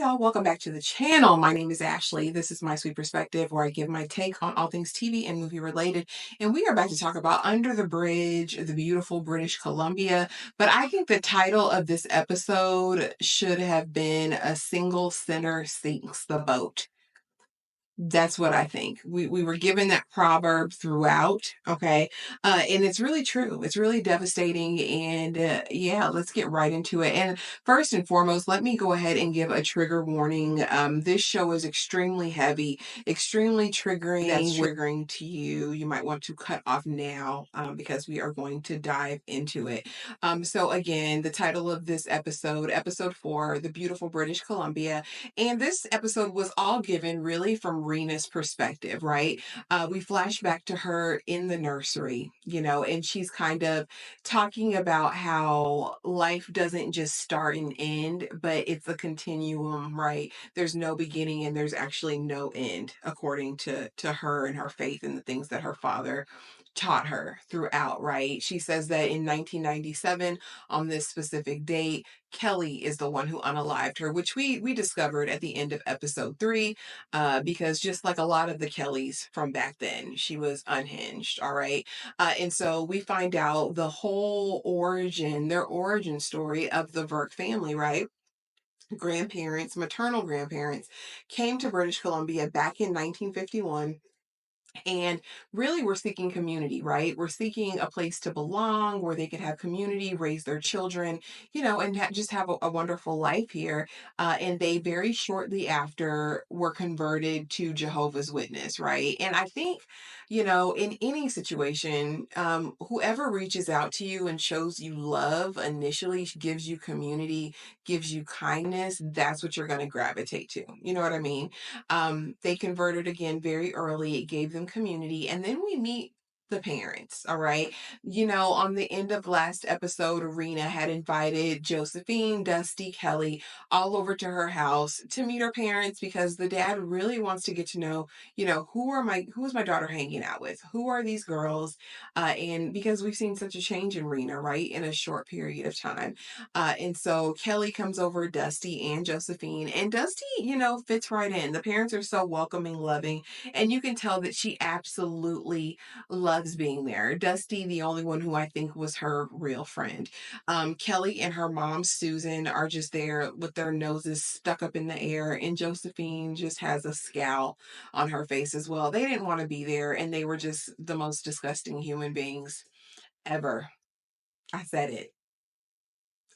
y'all, welcome back to the channel. My name is Ashley. This is My Sweet Perspective, where I give my take on all things TV and movie related. And we are about to talk about Under the Bridge, the beautiful British Columbia. But I think the title of this episode should have been A Single Sinner Sinks the Boat. That's what I think. We were given that proverb throughout, okay? And it's really true. It's really devastating. And yeah, let's get right into it. And first and foremost, let me go ahead and give a trigger warning. This show is extremely heavy, extremely triggering. That's triggering to you. You might want to cut off now because we are going to dive into it. So again, the title of this episode, episode 4, The Beautiful British Columbia. And this episode was all given really from Reena's perspective, right? We flash back to her in the nursery, and she's kind of talking about how life doesn't just start and end, but it's a continuum, right? There's no beginning and there's actually no end, according to her and her faith and the things that her father taught her throughout, right? She says that in 1997, on this specific date, Kelly is the one who unalived her, which we discovered at the end of episode 3, because just like a lot of the Kellys from back then, she was unhinged. All right, and so we find out the whole origin, their origin story of the Burke family, right? Grandparents, maternal grandparents, came to British Columbia back in 1951. And really, we're seeking community, right? We're seeking a place to belong where they could have community, raise their children, and just have a wonderful life here. And they very shortly after were converted to Jehovah's Witness, right? And I think, in any situation, whoever reaches out to you and shows you love initially, gives you community, gives you kindness, that's what you're going to gravitate to. You know what I mean? They converted again very early. It gave them community. And then we meet the parents. All right. On the end of last episode, Reena had invited Josephine, Dusty, Kelly all over to her house to meet her parents because the dad really wants to get to know, who is my daughter hanging out with? Who are these girls? And because we've seen such a change in Reena, right, in a short period of time. And so Kelly comes over, Dusty and Josephine, and Dusty, fits right in. The parents are so welcoming, loving, and you can tell that she absolutely loves being there. Dusty, the only one who I think was her real friend. Kelly and her mom, Susan, are just there with their noses stuck up in the air, and Josephine just has a scowl on her face as well. They didn't want to be there, and they were just the most disgusting human beings ever. I said it.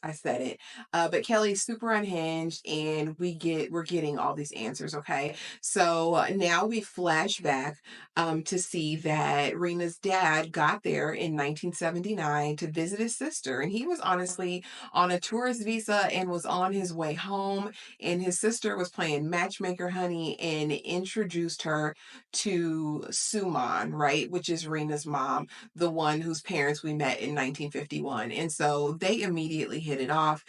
I said it. But Kelly's super unhinged, and we're getting all these answers. Okay, so now we flash back to see that Rena's dad got there in 1979 to visit his sister, and he was honestly on a tourist visa and was on his way home. And his sister was playing matchmaker, honey, and introduced her to Suman, right, which is Rena's mom, the one whose parents we met in 1951. And so they immediately hit it off.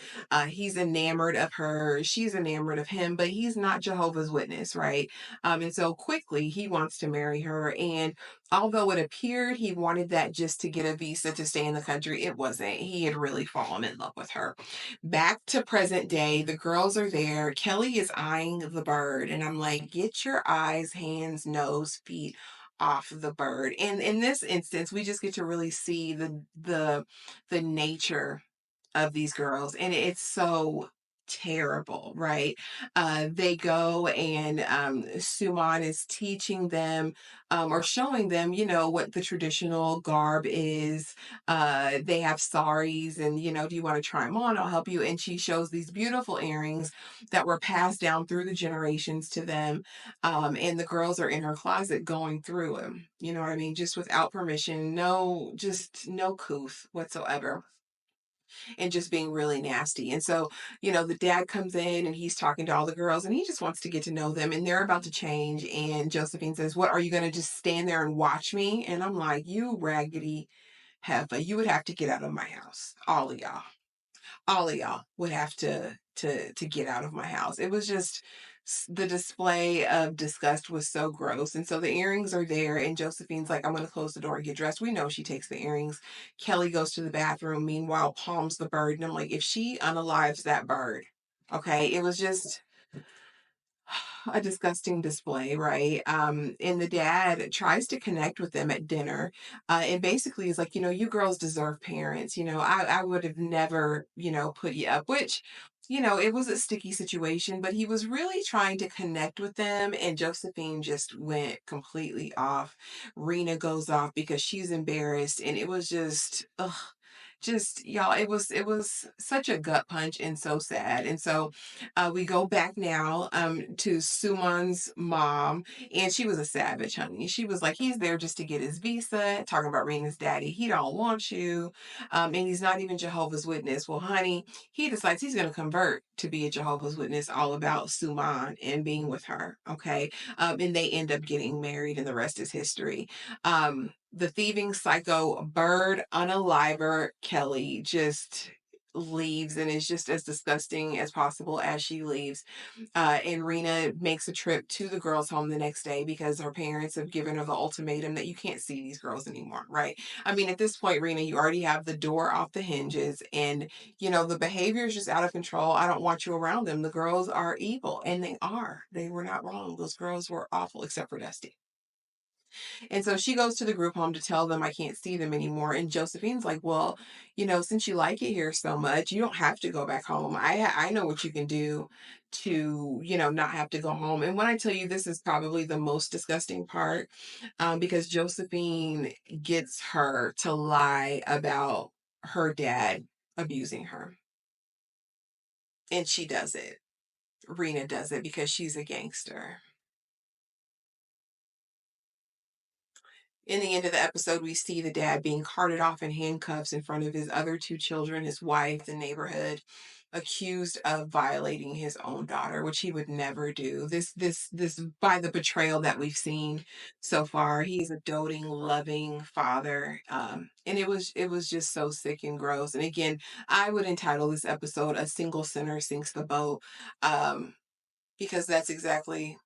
He's enamored of her. She's enamored of him, but he's not Jehovah's Witness, right? And so quickly he wants to marry her. And although it appeared he wanted that just to get a visa to stay in the country, it wasn't. He had really fallen in love with her. Back to present day, the girls are there. Kelly is eyeing the bird, and I'm like, get your eyes, hands, nose, feet off the bird. And in this instance, we just get to really see the nature of these girls, and it's so terrible, right? They go, and Suman is teaching them, or showing them, what the traditional garb is. They have saris, and do you want to try them on? I'll help you. And she shows these beautiful earrings that were passed down through the generations to them. And the girls are in her closet going through them, you know what I mean, just without permission, just no couth whatsoever, and just being really nasty. And so, the dad comes in and he's talking to all the girls, and he just wants to get to know them, and they're about to change. And Josephine says, "What, are you going to just stand there and watch me?" And I'm like, "You raggedy heifer, you would have to get out of my house. All of y'all would have to get out of my house." It was just, the display of disgust was so gross. And so the earrings are there, and Josephine's like, "I'm going to close the door and get dressed." We know she takes the earrings. Kelly goes to the bathroom, meanwhile palms the bird, and I'm like, if she unalives that bird, okay, it was just a disgusting display, right? And the dad tries to connect with them at dinner, and basically is like, you girls deserve parents. I would have never, put you up, which, it was a sticky situation, but he was really trying to connect with them, and Josephine just went completely off. Rena goes off because she's embarrassed, and it was just, ugh. Just y'all, it was such a gut punch and so sad. And so we go back now to Suman's mom, and she was a savage, honey. She was like, he's there just to get his visa, talking about Rena's daddy. He don't want you, and he's not even Jehovah's Witness. Well, honey, he decides he's going to convert to be a Jehovah's Witness, all about Suman and being with her. Okay, and they end up getting married, and the rest is history. The thieving psycho bird unaliver Kelly just leaves and is just as disgusting as possible as she leaves. And Rena makes a trip to the girls' home the next day because her parents have given her the ultimatum that you can't see these girls anymore, right? I mean, at this point, Rena, you already have the door off the hinges, and the behavior is just out of control. I don't want you around them. The girls are evil, and they are. They were not wrong. Those girls were awful, except for Dusty. And so she goes to the group home to tell them I can't see them anymore. And Josephine's like, well, since you like it here so much, you don't have to go back home. I know what you can do to, not have to go home. And when I tell you this is probably the most disgusting part, because Josephine gets her to lie about her dad abusing her. And she does it. Rena does it because she's a gangster. In the end of the episode, we see the dad being carted off in handcuffs in front of his other two children, his wife, the neighborhood, accused of violating his own daughter, which he would never do. This by the betrayal that we've seen so far. He's a doting, loving father. And it was just so sick and gross. And again, I would entitle this episode "A Single Sinner Sinks the Boat," because that's exactly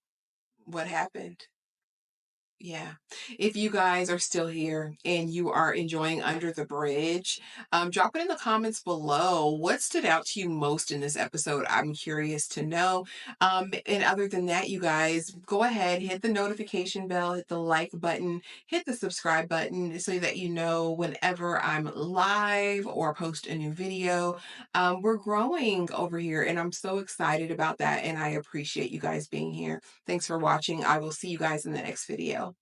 what happened. Yeah. If you guys are still here and you are enjoying Under the Bridge, drop it in the comments below. What stood out to you most in this episode? I'm curious to know. And other than that, you guys, go ahead, hit the notification bell, hit the like button, hit the subscribe button so that you know whenever I'm live or post a new video. We're growing over here, and I'm so excited about that. And I appreciate you guys being here. Thanks for watching. I will see you guys in the next video.